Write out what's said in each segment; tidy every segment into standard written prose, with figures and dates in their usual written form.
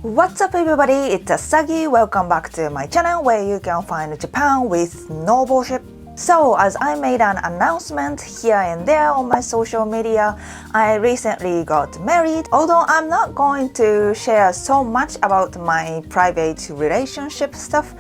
What's up everybody, it's Asagi. Welcome back to my channel where you can find Japan with no bullshit. So as I made an announcement here and there on my social media, I recently got married. Although I'm not going to share so much about my private relationship stuff,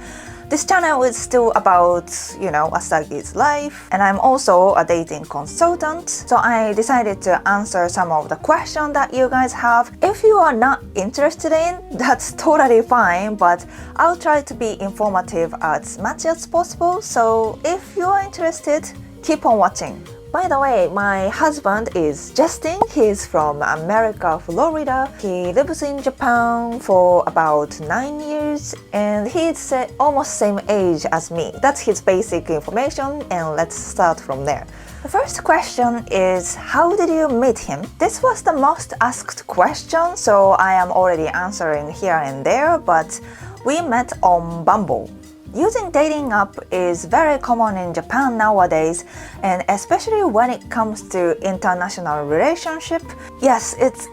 this channel is still about, Asagi's life, and I'm also a dating consultant, so I decided to answer some of the questions that you guys have. If you are not interested in, that's totally fine, but I'll try to be informative as much as possible, so if you are interested, keep on watching. By the way, my husband is Justin. He's from America, Florida. He lives in Japan for about 9 years and he's almost same age as me. That's his basic information and let's start from there. The first question is, how did you meet him? This was the most asked question, so I am already answering here and there, but we met on Bumble. Using dating app is very common in Japan nowadays, and especially when it comes to international relationship, yes, it's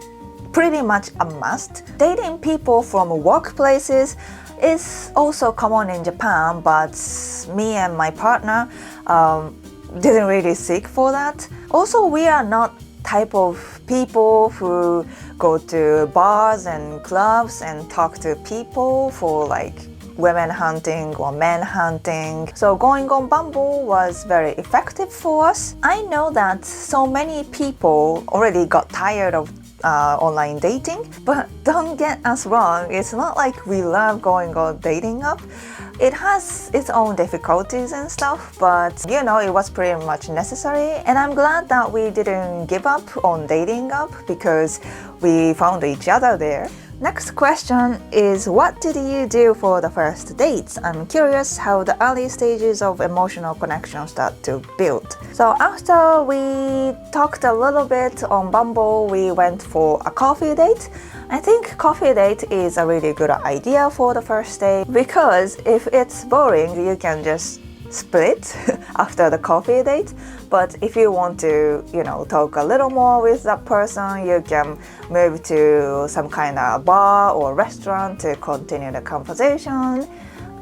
pretty much a must. Dating people from workplaces is also common in Japan, but me and my partner didn't really seek for that. Also, we are not type of people who go to bars and clubs and talk to people for like women hunting or men hunting. So going on Bumble was very effective for us. I know that so many people already got tired of online dating, but don't get us wrong, it's not like we love going on dating app. It has its own difficulties and stuff, but it was pretty much necessary, and I'm glad that we didn't give up on dating app because we found each other there. Next question is, what did you do for the first dates? I'm curious how the early stages of emotional connection start to build. So after we talked a little bit on Bumble, we went for a coffee date. I think coffee date is a really good idea for the first date because if it's boring, you can just split after the coffee date. But if you want to, talk a little more with that person, you can move to some kind of bar or restaurant to continue the conversation,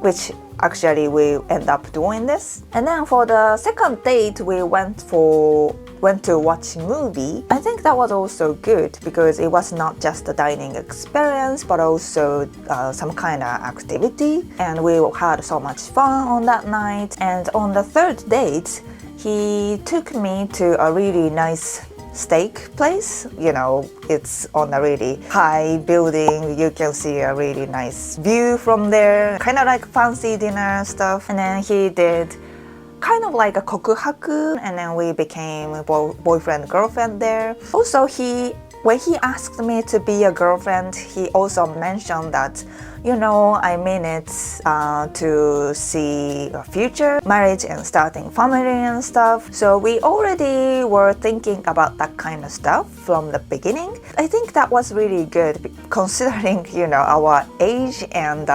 which actually we end up doing this. And then for the second date, we went to watch a movie. I think that was also good because it was not just a dining experience, but also some kind of activity. And we had so much fun on that night. And on the third date, he took me to a really nice steak place. It's on a really high building. You can see a really nice view from there, kind of like fancy dinner stuff. And then he did kind of like a kokuhaku, and then we became boyfriend girlfriend there. Also, when he asked me to be a girlfriend, he also mentioned that I mean it to see a future marriage and starting family and stuff. So we already were thinking about that kind of stuff from the beginning. I think that was really good considering our age and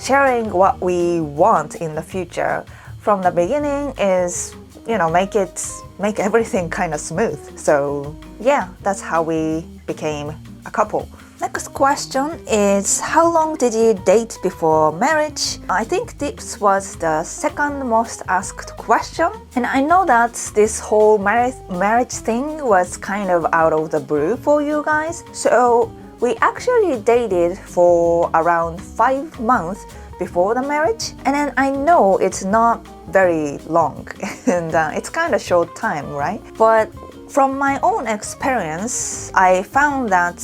sharing what we want in the future from the beginning is make everything kind of smooth. So yeah, that's how we became a couple. Next question is, how long did you date before marriage? I think this was the second most asked question. And I know that this whole marriage thing was kind of out of the blue for you guys. So we actually dated for around 5 months before the marriage. And then I know it's not very long and it's kind of short time, right? But from my own experience, I found that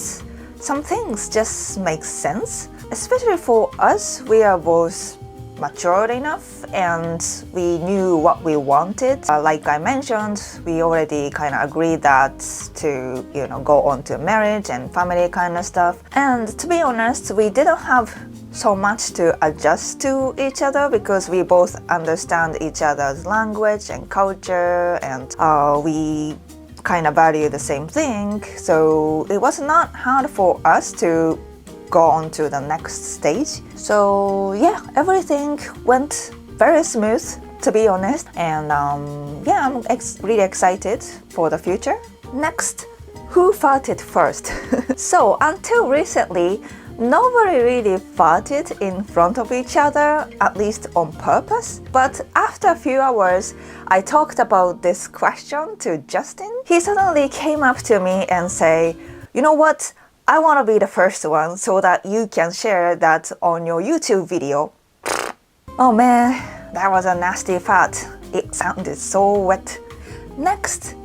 some things just make sense. Especially for us, we are both matured enough and we knew what we wanted. Like I mentioned, we already kind of agreed that to go on to marriage and family kind of stuff. And to be honest, we didn't have so much to adjust to each other because we both understand each other's language and culture, and we kind of value the same thing. So it was not hard for us to go on to the next stage. So yeah, everything went very smooth, to be honest. And yeah, I'm really excited for the future. Next, who farted first? So until recently, Nobody really farted in front of each other, at least on purpose. But after a few hours, I talked about this question to Justin. He suddenly came up to me and say, "You know what? I want to be the first one so that you can share that on your YouTube video." Oh man, that was a nasty fart. It sounded so wet. Next,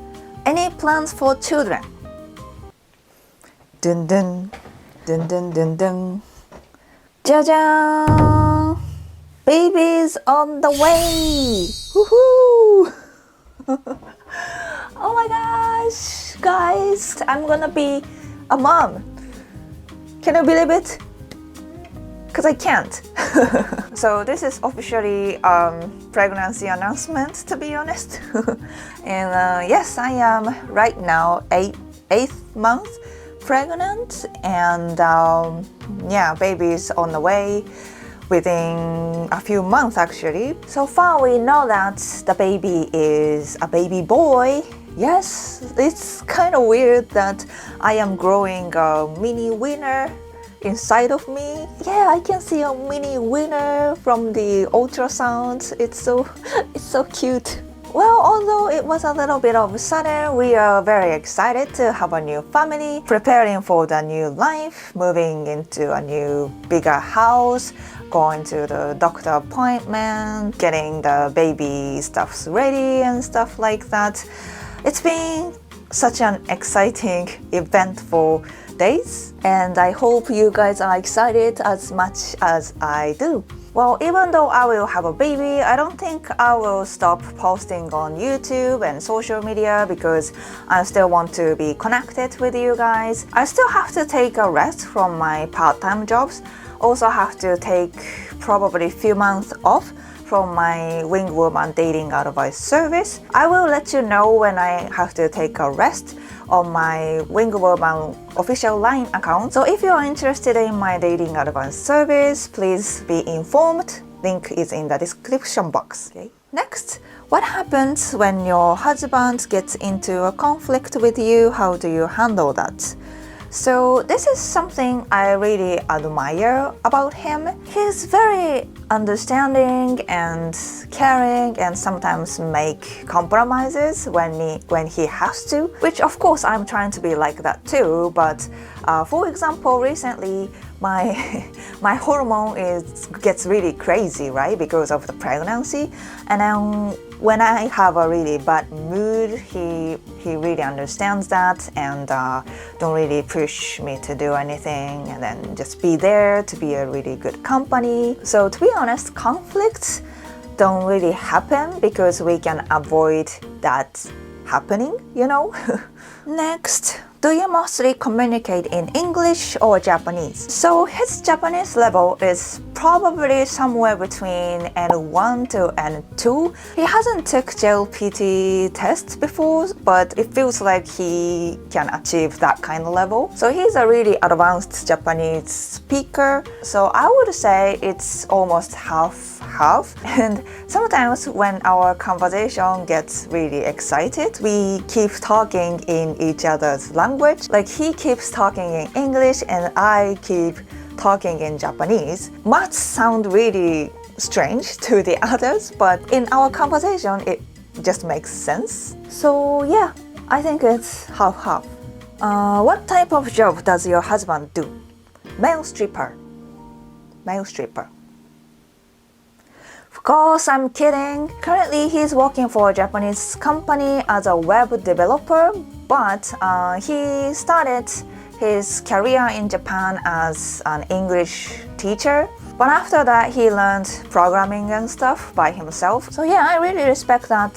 any plans for children? Dun dun, dun dun dun dun. Jajan! Baby's on the way! Woohoo! Oh my gosh, guys, I'm gonna be a mom. Can you believe it? Because I can't. So this is officially pregnancy announcement, to be honest. And yes, I am right now 8th month pregnant, and yeah, baby is on the way within a few months actually. So far we know that the baby is a baby boy. Yes, it's kind of weird that I am growing a mini winner inside of me. Yeah, I can see a mini winner from the ultrasound. It's so cute. Well, although it was a little bit of sudden, we are very excited to have a new family, preparing for the new life, moving into a new bigger house, going to the doctor appointment, getting the baby stuffs ready and stuff like that. It's been such an exciting, eventful days, and I hope you guys are excited as much as I do. Well, even though I will have a baby, I don't think I will stop posting on YouTube and social media because I still want to be connected with you guys. I still have to take a rest from my part-time jobs. Also have to take probably a few months off from my Wing Woman dating advice service. I will let you know when I have to take a rest on my Wing Woman official line account. So if you are interested in my dating advice service, please be informed. Link is in the description box. Okay. Next, what happens when your husband gets into a conflict with you? How do you handle that? So this is something I really admire about him. He's very understanding and caring and sometimes make compromises when he has to, which of course I'm trying to be like that too. But for example, recently my hormone gets really crazy, right, because of the pregnancy, and then when I have a really bad mood, he really understands that and don't really push me to do anything, and then just be there to be a really good company. So to be honest, conflicts don't really happen because we can avoid that happening, you know. Next, do you mostly communicate in English or Japanese? So his Japanese level is probably somewhere between N1 to N2. He hasn't took JLPT tests before, but it feels like he can achieve that kind of level. So he's a really advanced Japanese speaker. So I would say it's almost half. And sometimes when our conversation gets really excited, we keep talking in each other's language. Like he keeps talking in English and I keep talking in Japanese. Might sound really strange to the others, but in our conversation it just makes sense. So yeah, I think it's half-half. What type of job does your husband do? Male stripper. Male stripper. Of course, I'm kidding. Currently, he's working for a Japanese company as a web developer, but he started his career in Japan as an English teacher. But after that, he learned programming and stuff by himself. So yeah, I really respect that.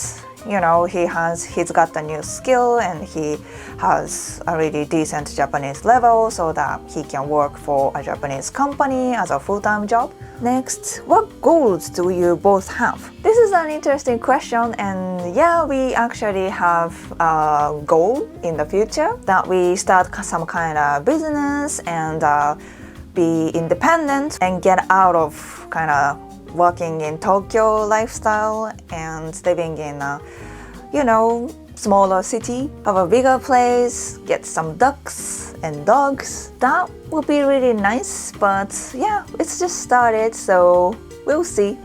You know, he's got a new skill and he has a really decent Japanese level so that he can work for a Japanese company as a full-time job. Next, what goals do you both have? This is an interesting question, and yeah, we actually have a goal in the future that we start some kind of business and be independent and get out of kind of working in Tokyo lifestyle and living in a, you know, smaller city, have a bigger place, get some ducks and dogs. That would be really nice, but yeah, it's just started, so we'll see.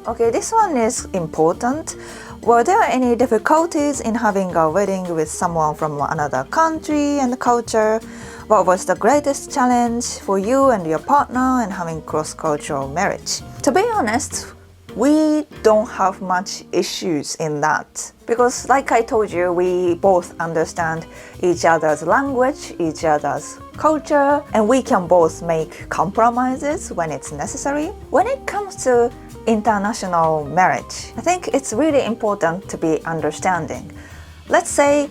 Okay, this one is important. Were there any difficulties in having a wedding with someone from another country and culture? What was the greatest challenge for you and your partner in having cross-cultural marriage? To be honest, we don't have much issues in that. Because like I told you, we both understand each other's language, each other's culture, and we can both make compromises when it's necessary. When it comes to international marriage, I think it's really important to be understanding. Let's say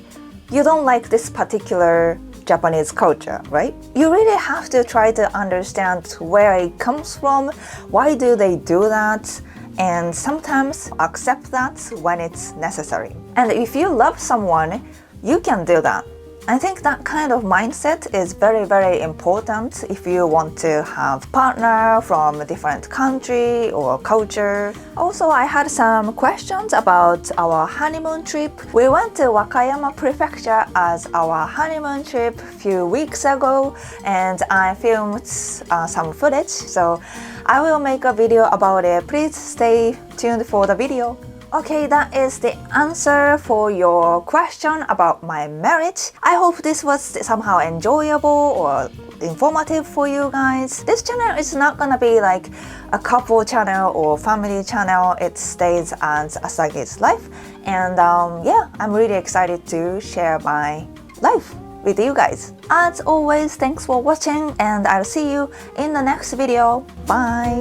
you don't like this particular Japanese culture, right? You really have to try to understand where it comes from, why do they do that, and sometimes accept that when it's necessary. And if you love someone, you can do that. I think that kind of mindset is very, very important if you want to have a partner from a different country or culture. Also, I had some questions about our honeymoon trip. We went to Wakayama Prefecture as our honeymoon trip a few weeks ago, and I filmed some footage, so I will make a video about it. Please stay tuned for the video. Okay, that is the answer for your question about my marriage. I hope this was somehow enjoyable or informative for you guys. This channel is not gonna be like a couple channel or family channel. It stays as Asagi's life, and yeah, I'm really excited to share my life with you guys. As always, thanks for watching, and I'll see you in the next video. Bye!